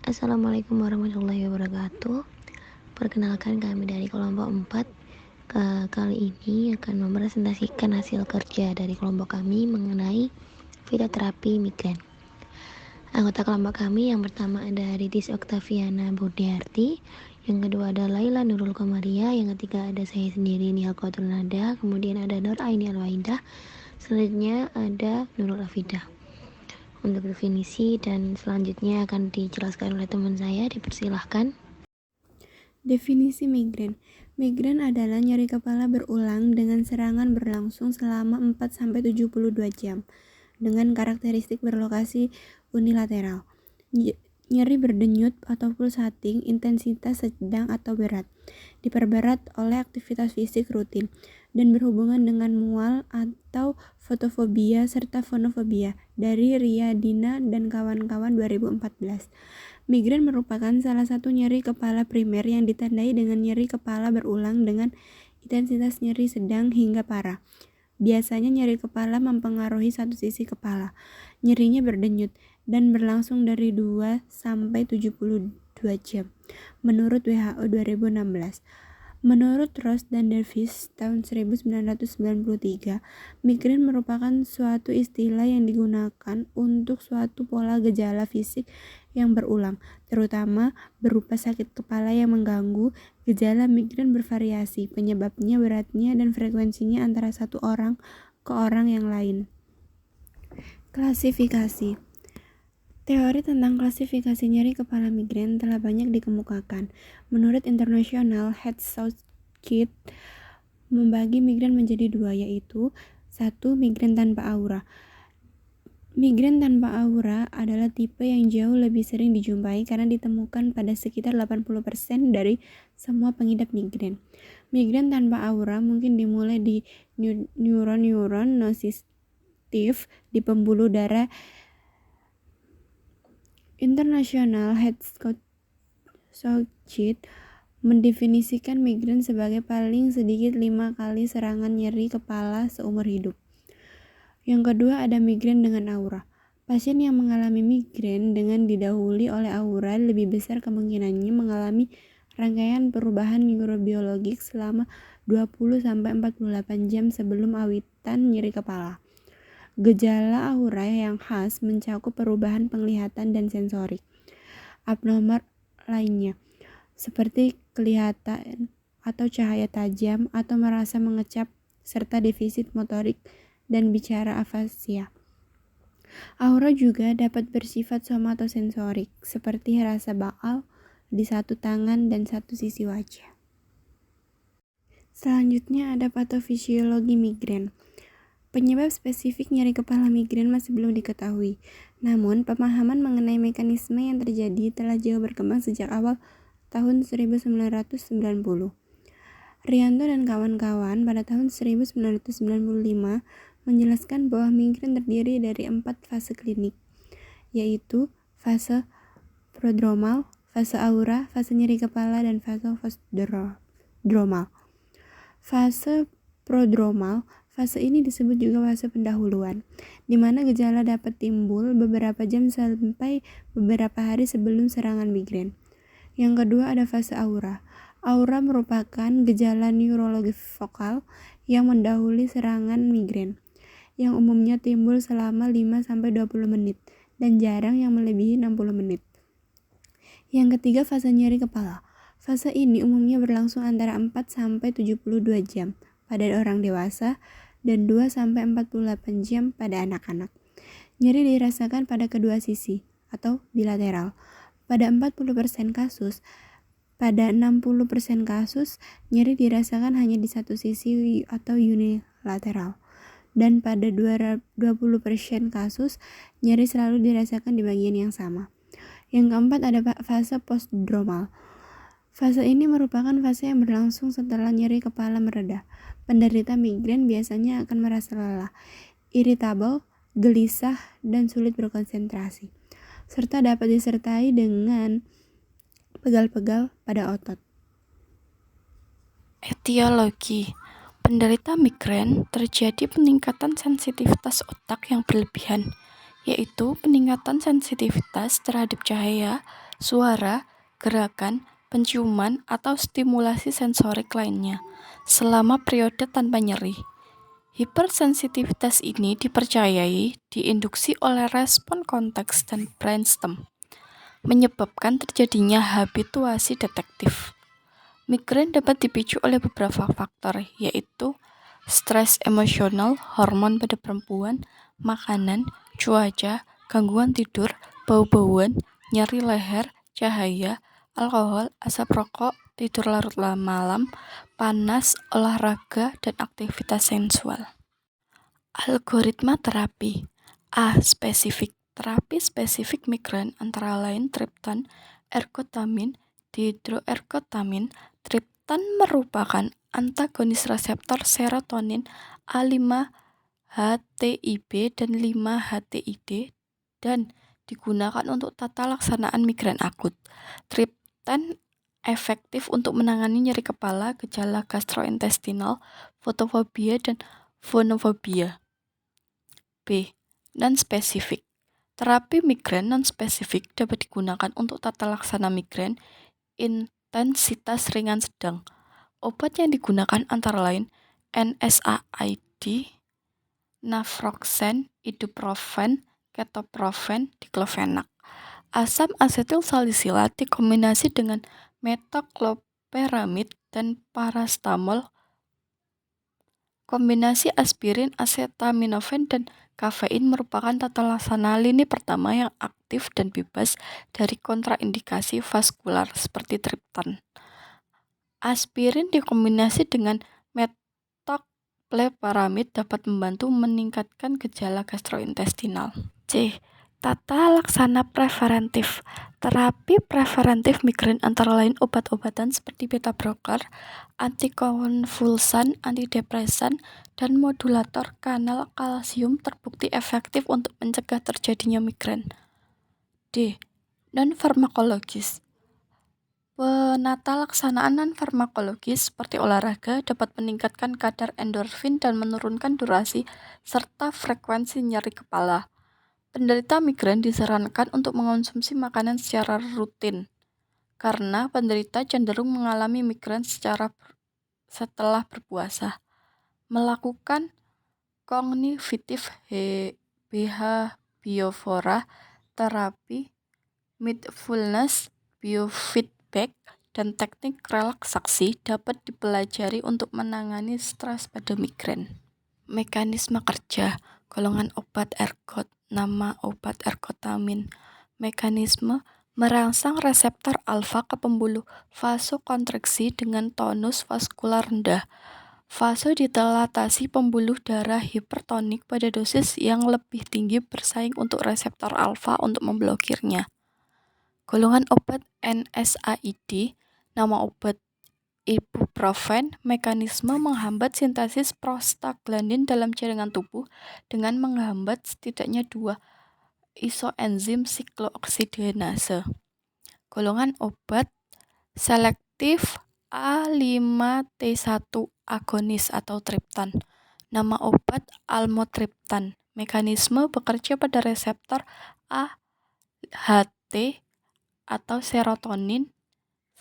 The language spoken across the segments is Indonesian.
Assalamualaikum warahmatullahi wabarakatuh. Perkenalkan, kami dari kelompok 4 kali ini akan mempresentasikan hasil kerja dari kelompok kami mengenai fitoterapi migren. Anggota kelompok kami yang pertama ada Ritis Oktaviana Budiarti, yang kedua ada Laila Nurul Komaria, yang ketiga ada saya sendiri Nihal Qatul Nada, kemudian ada Nur Aini Alwaidah, selanjutnya ada Nurul Afidah. Untuk definisi dan selanjutnya akan dijelaskan oleh teman saya, dipersilahkan. Definisi migren. Migren adalah nyeri kepala berulang dengan serangan berlangsung selama 4-72 jam dengan karakteristik berlokasi unilateral. Nyeri berdenyut atau pulsating, intensitas sedang atau berat, diperberat oleh aktivitas fisik rutin, dan berhubungan dengan mual atau fotofobia serta fonofobia dari Riyadina dan kawan-kawan 2014. Migren merupakan salah satu nyeri kepala primer yang ditandai dengan nyeri kepala berulang dengan intensitas nyeri sedang hingga parah. Biasanya nyeri kepala mempengaruhi satu sisi kepala. Nyerinya berdenyut dan berlangsung dari 2-72 jam menurut WHO 2016. Menurut Ross dan Davis tahun 1993, migren merupakan suatu istilah yang digunakan untuk suatu pola gejala fisik yang berulang, terutama berupa sakit kepala yang mengganggu. Gejala migren bervariasi, penyebabnya, beratnya, dan frekuensinya antara satu orang ke orang yang lain. Klasifikasi. Teori tentang klasifikasi nyeri kepala migren telah banyak dikemukakan. Menurut International Head Society, membagi migren menjadi dua, yaitu 1. Migren tanpa aura. Migren tanpa aura adalah tipe yang jauh lebih sering dijumpai karena ditemukan pada sekitar 80% dari semua pengidap migren. Migren tanpa aura mungkin dimulai di neuron nociceptif di pembuluh darah. International Head Society mendefinisikan migren sebagai paling sedikit 5 kali serangan nyeri kepala seumur hidup. Yang kedua ada migren dengan aura. Pasien yang mengalami migren dengan didahului oleh aura lebih besar kemungkinannya mengalami rangkaian perubahan neurobiologik selama 20-48 jam sebelum awitan nyeri kepala. Gejala aura yang khas mencakup perubahan penglihatan dan sensorik abnormal lainnya, seperti kelihatan atau cahaya tajam atau merasa mengecap, serta defisit motorik dan bicara afasia. Aura juga dapat bersifat somatosensorik, seperti rasa baal di satu tangan dan satu sisi wajah. Selanjutnya ada patofisiologi migren. Penyebab spesifik nyeri kepala migren masih belum diketahui. Namun, pemahaman mengenai mekanisme yang terjadi telah jauh berkembang sejak awal tahun 1990. Rianto dan kawan-kawan pada tahun 1995 menjelaskan bahwa migren terdiri dari 4 fase klinik, yaitu fase prodromal, fase aura, fase nyeri kepala, dan fase postdromal. Fase prodromal, fase ini disebut juga fase pendahuluan, di mana gejala dapat timbul beberapa jam sampai beberapa hari sebelum serangan migren. Yang kedua ada fase aura. Aura merupakan gejala neurologi vokal yang mendahului serangan migren, yang umumnya timbul selama 5-20 menit dan jarang yang melebihi 60 menit. Yang ketiga fase nyeri kepala. Fase ini umumnya berlangsung antara 4-72 jam pada orang dewasa dan 2-48 jam pada anak-anak. Nyeri dirasakan pada kedua sisi atau bilateral. Pada 40% kasus, pada 60% kasus, nyeri dirasakan hanya di satu sisi atau unilateral. Dan pada 20% kasus, nyeri selalu dirasakan di bagian yang sama. Yang keempat ada fase postdromal. Fase ini merupakan fase yang berlangsung setelah nyeri kepala mereda. Penderita migren biasanya akan merasa lelah, irritable, gelisah, dan sulit berkonsentrasi, serta dapat disertai dengan pegal-pegal pada otot. Etiologi. Penderita migren terjadi peningkatan sensitivitas otak yang berlebihan, yaitu peningkatan sensitivitas terhadap cahaya, suara, gerakan, penciuman, atau stimulasi sensorik lainnya selama periode tanpa nyeri. Hipersensitivitas ini dipercayai diinduksi oleh respon konteks dan brainstem, menyebabkan terjadinya habituasi detektif. Migrain dapat dipicu oleh beberapa faktor, yaitu stres emosional, hormon pada perempuan, makanan, cuaca, gangguan tidur, bau-bauan, nyeri leher, cahaya, alkohol, asap rokok, tidur larut malam, panas, olahraga, dan aktivitas sensual. Algoritma terapi A. Spesifik. Terapi spesifik migrain antara lain triptan, ergotamin, dihidroergotamin. Triptan merupakan antagonis reseptor serotonin A5-HTIB dan 5-HTID dan digunakan untuk tata laksanaan migrain akut. Triptan efektif untuk menangani nyeri kepala, gejala gastrointestinal, fotofobia, dan fonofobia. B. Non-spesifik. Terapi migrain non-spesifik dapat digunakan untuk tata laksana migrain intensitas ringan sedang. Obat yang digunakan antara lain NSAID, naproxen, ibuprofen, ketoprofen, diklofenak. Asam asetil salisilat dikombinasi dengan metokloperamid dan parastamol. Kombinasi aspirin, acetaminophen, dan kafein merupakan tata laksana lini pertama yang aktif dan bebas dari kontraindikasi vaskular seperti triptan. Aspirin dikombinasi dengan metokloperamid dapat membantu meningkatkan gejala gastrointestinal. C. Tata laksana preventif. Terapi preventif migrain antara lain obat-obatan seperti beta blocker, antikonvulsan, antidepresan, dan modulator kanal kalsium terbukti efektif untuk mencegah terjadinya migrain. D. Non-farmakologis. Penata laksanaan non-farmakologis seperti olahraga dapat meningkatkan kadar endorfin dan menurunkan durasi serta frekuensi nyeri kepala. Penderita migrain disarankan untuk mengonsumsi makanan secara rutin, karena penderita cenderung mengalami migrain setelah berpuasa. Melakukan kognitif behaviora terapi, mindfulness, biofeedback, dan teknik relaksasi dapat dipelajari untuk menangani stres pada migrain. Mekanisme kerja. Golongan obat ergot. Nama obat ergotamin. Mekanisme merangsang reseptor alfa ke pembuluh vasokonstriksi dengan tonus vaskular rendah. Vasodilatasi pembuluh darah hipertonik pada dosis yang lebih tinggi bersaing untuk reseptor alfa untuk memblokirnya. Golongan obat NSAID. Nama obat ibuprofen. Mekanisme menghambat sintesis prostaglandin dalam jaringan tubuh dengan menghambat setidaknya 2 isoenzim siklooksidinase. Golongan obat selektif A5T1 agonis atau triptan. Nama obat almotriptan. Mekanisme bekerja pada reseptor AHT atau serotonin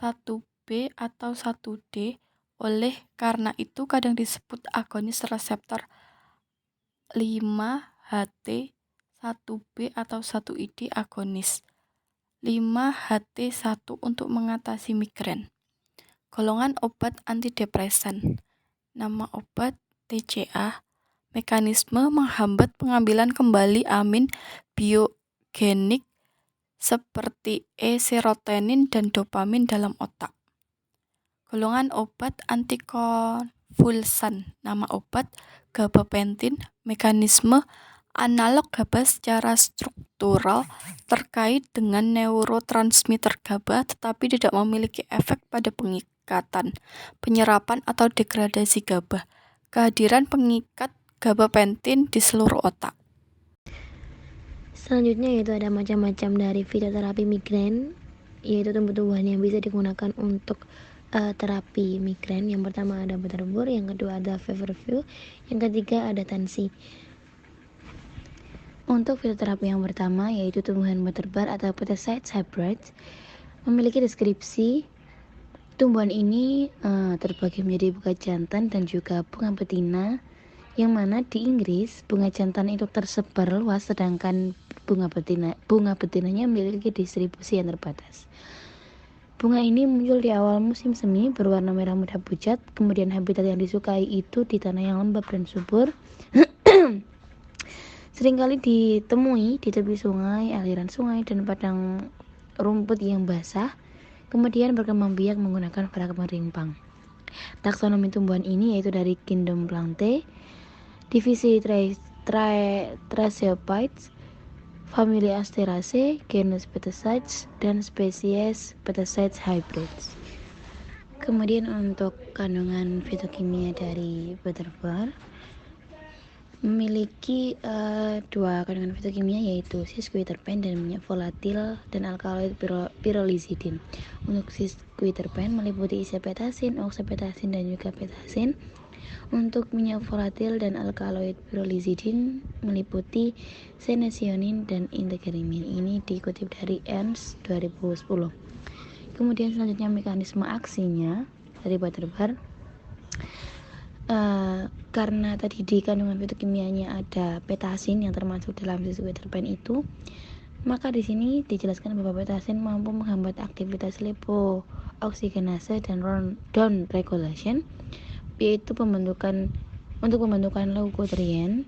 1B atau 1D. Oleh karena itu kadang disebut agonis reseptor 5HT 1B atau 1ID agonis 5HT1 untuk mengatasi migrain. Golongan obat antidepresan. Nama obat TCA. Mekanisme menghambat pengambilan kembali amin biogenik seperti serotonin dan dopamin dalam otak. Golongan obat antikonvulsan. Nama obat gabapentin. Mekanisme analog GABA secara struktural terkait dengan neurotransmitter GABA tetapi tidak memiliki efek pada pengikatan, penyerapan atau degradasi GABA. Kehadiran pengikat gabapentin di seluruh otak. Selanjutnya yaitu ada macam-macam dari fitoterapi migrain, yaitu tumbuh-tumbuhan yang bisa digunakan untuk terapi migrain. Yang pertama ada butterbur, yang kedua ada feverfew, yang ketiga ada tansy. Untuk fitoterapi yang pertama yaitu tumbuhan berterbar atau Petacites hybrids memiliki deskripsi. Tumbuhan ini terbagi menjadi bunga jantan dan juga bunga betina, yang mana di Inggris bunga jantan itu tersebar luas sedangkan bunga betinanya memiliki distribusi yang terbatas. Bunga ini muncul di awal musim semi, berwarna merah muda pucat, kemudian habitat yang disukai itu di tanah yang lembab dan subur. Seringkali ditemui di tepi sungai, aliran sungai, dan padang rumput yang basah, kemudian berkembang biak menggunakan fragmen rimpang. Taksonomi tumbuhan ini yaitu dari Kingdom Plantae, divisi Thrasophites, famili Asteraceae, genus Petacites, dan spesies Petacites hybrids. Kemudian untuk kandungan fitokimia dari butterbar memiliki dua kandungan fitokimia yaitu sesquiterpen dan minyak volatil dan alkaloid pyrrolizidin. Untuk sesquiterpen meliputi isopetasin, oksapetasin, dan juga petasin. Untuk minyak volatil dan alkaloid pyrrolizidin meliputi senesionin dan integrimin. Ini dikutip dari ENS 2010. Kemudian selanjutnya mekanisme aksinya dari butterbar. Karena tadi di kandungan fitokimianya ada petasin yang termasuk dalam sesquiterpen itu, maka di sini dijelaskan bahwa petasin mampu menghambat aktivitas lipooksigenase dan down regulation, yaitu untuk pembentukan leukotrien.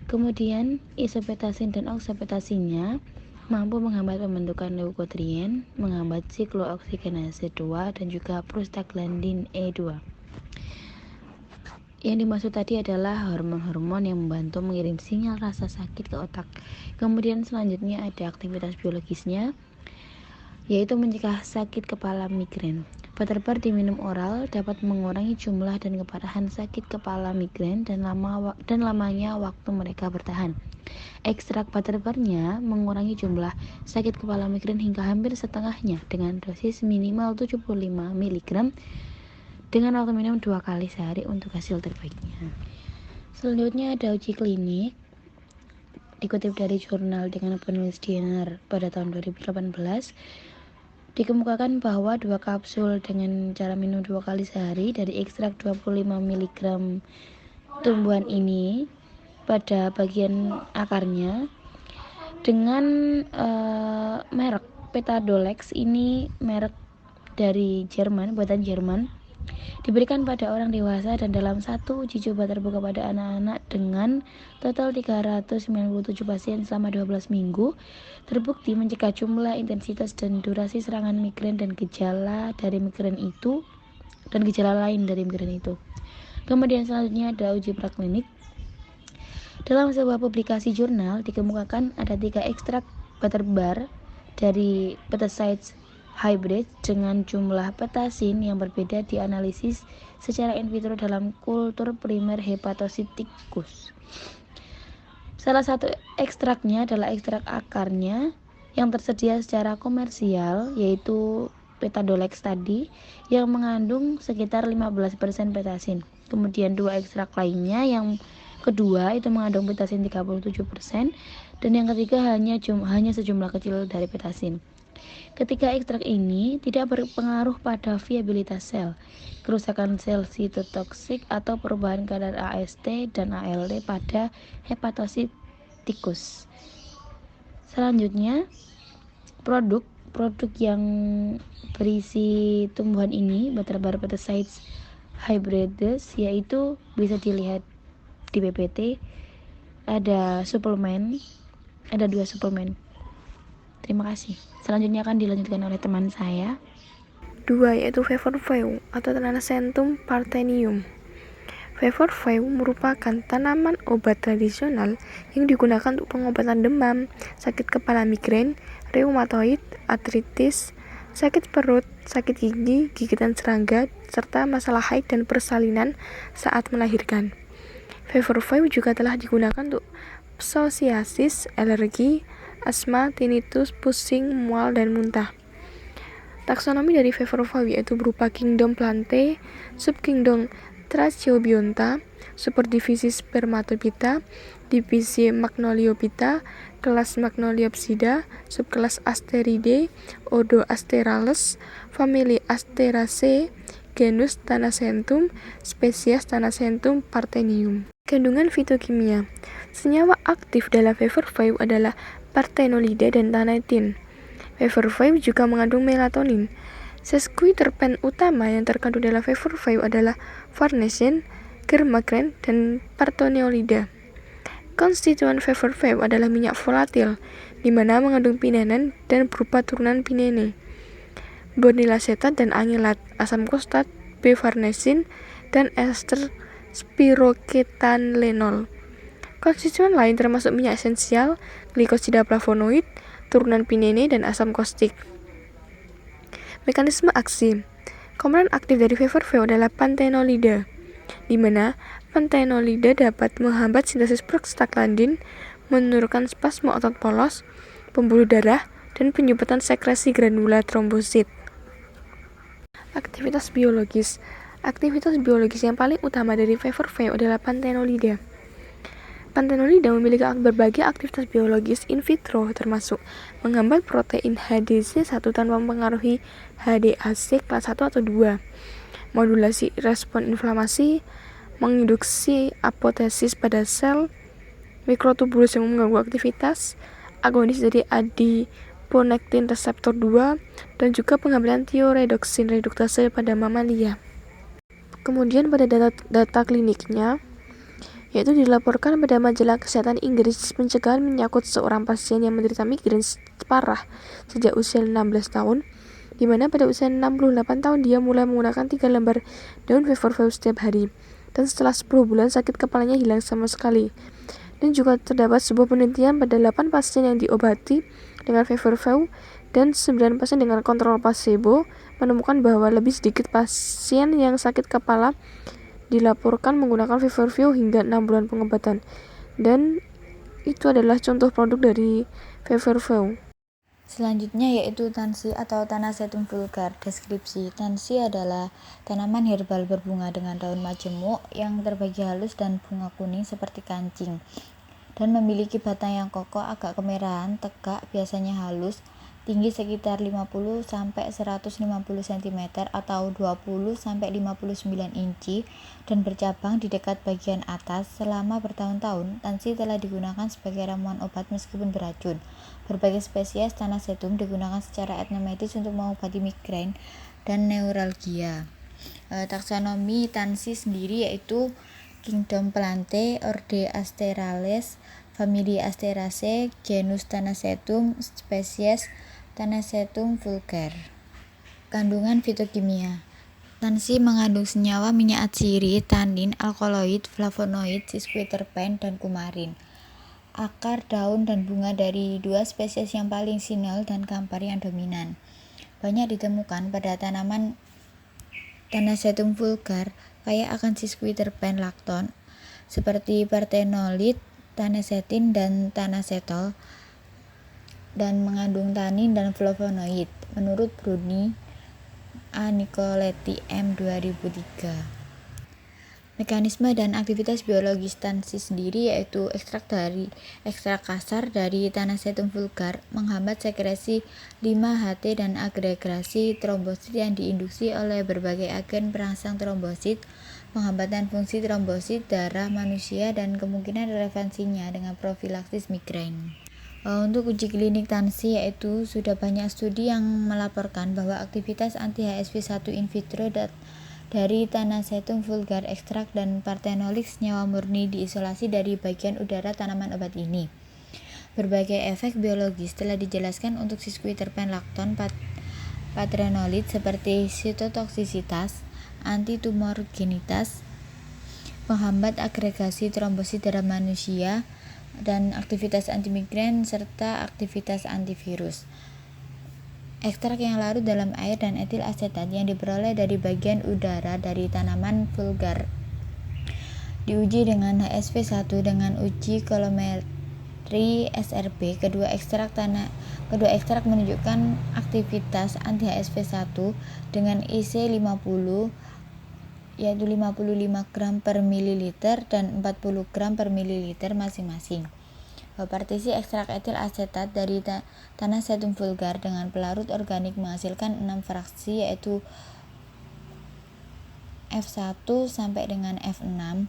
Kemudian isopetasin dan oksapetasinnya mampu menghambat pembentukan leukotrien, menghambat siklooksigenase 2 dan juga prostaglandin E2. Yang dimaksud tadi adalah hormon-hormon yang membantu mengirim sinyal rasa sakit ke otak. Kemudian selanjutnya ada aktivitas biologisnya, yaitu mencegah sakit kepala migrain. Butterbar diminum oral dapat mengurangi jumlah dan keparahan sakit kepala migrain dan lamanya waktu mereka bertahan. Ekstrak butterbarnya mengurangi jumlah sakit kepala migrain hingga hampir setengahnya dengan dosis minimal 75 mg dengan waktu minum 2 kali sehari untuk hasil terbaiknya. Selanjutnya ada uji klinik dikutip dari jurnal dengan penulis Diener pada tahun 2018. Dikemukakan bahwa 2 kapsul dengan cara minum 2 kali sehari dari ekstrak 25 mg tumbuhan ini pada bagian akarnya dengan merek Petadolex, ini merek dari Jerman, buatan Jerman, diberikan pada orang dewasa dan dalam satu uji coba terbuka pada anak-anak dengan total 397 pasien selama 12 minggu, terbukti mencegah jumlah, intensitas, dan durasi serangan migrain dan gejala lain dari migrain itu. Kemudian selanjutnya ada uji praklinik. Dalam sebuah publikasi jurnal dikemukakan ada 3 ekstrak butterbar dari Petacites hybrid dengan jumlah petasin yang berbeda dianalisis secara in vitro dalam kultur primer hepatosit tikus. Salah satu ekstraknya adalah ekstrak akarnya yang tersedia secara komersial, yaitu Petadolex tadi, yang mengandung sekitar 15% petasin. Kemudian 2 ekstrak lainnya, yang kedua itu mengandung petasin 37% dan yang ketiga hanya sejumlah kecil dari petasin. Ketiga ekstrak ini tidak berpengaruh pada viabilitas sel, kerusakan sel sitotoksik atau perubahan kadar AST dan ALT pada hepatosit tikus. Selanjutnya, produk yang berisi tumbuhan ini, Butterbar Petacites hybrids, yaitu bisa dilihat di PPT, ada 2 suplemen. Terima kasih. Selanjutnya akan dilanjutkan oleh teman saya. 2 yaitu Fevorfeu atau Tanacentum parthenium. Fevorfeu merupakan tanaman obat tradisional yang digunakan untuk pengobatan demam, sakit kepala migrain, reumatoid, artritis, sakit perut, sakit gigi, gigitan serangga, serta masalah haid dan persalinan saat melahirkan. Fevorfeu juga telah digunakan untuk psoriasis, alergi, asma, tinnitus, pusing, mual, dan muntah. Taksonomi dari Fevorfeu yaitu berupa Kingdom Plantae, subkingdom Tracheobionta, superdivisi Spermatophyta, divisi Magnoliophyta, kelas Magnoliopsida, subkelas Asteridae, ordo Asterales, famili Asteraceae, genus Tanacentum, spesies Tanacentum parthenium. Kandungan fitokimia. Senyawa aktif dalam fever 5 adalah parthenolida dan tanatin. Fever 5 juga mengandung melatonin. Sesquiterpen utama yang terkandung dalam fever 5 adalah farnesin, germagren, dan parthenolida. Konstituen fever 5 adalah minyak volatil, di mana mengandung pinenan dan berupa turunan pinene, bornilacetat dan angilat, asam kostat, B-farnesin, dan ester spiroketanlenol. Konstituen lain termasuk minyak esensial, glikosida flavonoid, turunan pinene, dan asam kostik. Mekanisme aksi. Komponen aktif dari fever 5 adalah panthenolida, di mana panthenolida dapat menghambat sintesis prostaglandin, menurunkan spasme otot polos, pembuluh darah, dan penyumbatan sekresi granula trombosit. Aktivitas biologis. Aktivitas biologis yang paling utama dari fever 5 adalah panthenolida. Panthenolida memiliki berbagai aktivitas biologis in vitro, termasuk menghambat protein HDC1 tanpa mempengaruhi HDAC kelas 1 atau 2, modulasi respon inflamasi, menginduksi apotesis pada sel, mikrotubulus yang mengganggu aktivitas, agonis dari adiponektin reseptor 2, dan juga pengambilan thioredoxin reduktase pada mamalia. Kemudian pada data kliniknya, yaitu dilaporkan pada majalah kesehatan Inggris pencegahan menyangkut seorang pasien yang menderita migrain parah sejak usia 16 tahun, di mana pada usia 68 tahun dia mulai menggunakan 3 lembar daun fever 5 setiap hari, dan setelah 10 bulan sakit kepalanya hilang sama sekali. Dan juga terdapat sebuah penelitian pada 8 pasien yang diobati dengan fever 5 dan 9 pasien dengan kontrol placebo menemukan bahwa lebih sedikit pasien yang sakit kepala dilaporkan menggunakan fever 5 hingga 6 bulan pengobatan, dan itu adalah contoh produk dari fever 5. Selanjutnya yaitu tansy atau Tanacetum vulgar. Deskripsi: tansy adalah tanaman herbal berbunga dengan daun majemuk yang terbagi halus dan bunga kuning seperti kancing, dan memiliki batang yang kokoh, agak kemerahan, tegak, biasanya halus, tinggi sekitar 50-150 cm atau 20-59 inci, dan bercabang di dekat bagian atas. Selama bertahun-tahun, tansy telah digunakan sebagai ramuan obat meskipun beracun. Berbagai spesies Tanacetum digunakan secara etnomedis untuk mengobati migrain dan neuralgia. Taksonomi tansy sendiri yaitu Kingdom Plantae, Orde Asterales, famili Asteraceae, genus Tanacetum, spesies Tanacetum vulgar. Kandungan fitokimia. Tansy mengandung senyawa minyak atsiri, tanin, alkaloid, flavonoid, sesquiterpen, dan kumarin. Akar, daun, dan bunga dari 2 spesies yang paling sinol dan kampar yang dominan. Banyak ditemukan pada tanaman Tanacetum vulgar kaya akan sesquiterpen lakton seperti parthenolid, tanacetin, dan tanacetol, dan mengandung tanin dan flavonoid, menurut Bruni A. Nicoletti M. 2003. Mekanisme dan aktivitas biologis tansy sendiri yaitu ekstrak kasar dari Tanacetum vulgar menghambat sekresi 5-HT dan agregasi trombosit yang diinduksi oleh berbagai agen perangsang trombosit, penghambatan fungsi trombosit darah manusia, dan kemungkinan relevansinya dengan profilaksis migrain. Untuk uji klinik tansy yaitu sudah banyak studi yang melaporkan bahwa aktivitas anti-HSV1 in vitro dari Tanacetum vulgar ekstrak dan parthenolid senyawa murni diisolasi dari bagian udara tanaman obat ini. Berbagai efek biologis telah dijelaskan untuk sesquiterpen lakton parthenolid seperti sitotoksisitas, antitumorigenitas, penghambat agregasi trombosit darah manusia, dan aktivitas antimigran serta aktivitas antivirus. Ekstrak yang larut dalam air dan etil asetat yang diperoleh dari bagian udara dari tanaman vulgar diuji dengan HSV1 dengan uji kolometri SRB. Kedua ekstrak menunjukkan aktivitas anti-HSV1 dengan IC50 yaitu 55 gram per mililiter dan 40 gram per mililiter masing-masing. Partisi ekstrak etil asetat dari tanah zaitun vulgar dengan pelarut organik menghasilkan 6 fraksi yaitu F1 sampai dengan F6.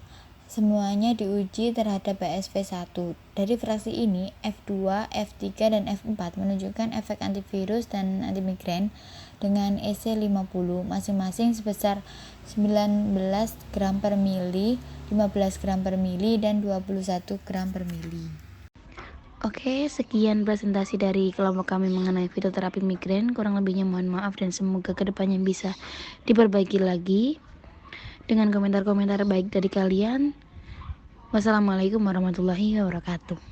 Semuanya diuji terhadap BSV1. Dari fraksi ini, F2, F3, dan F4 menunjukkan efek antivirus dan antimigren dengan EC 50 masing-masing sebesar 19 gram per mili, 15 gram per mili, dan 21 gram per mili. Oke, sekian presentasi dari kelompok kami mengenai fitoterapi migrain. Kurang lebihnya mohon maaf dan semoga kedepannya bisa diperbaiki lagi dengan komentar-komentar baik dari kalian. Wassalamualaikum warahmatullahi wabarakatuh.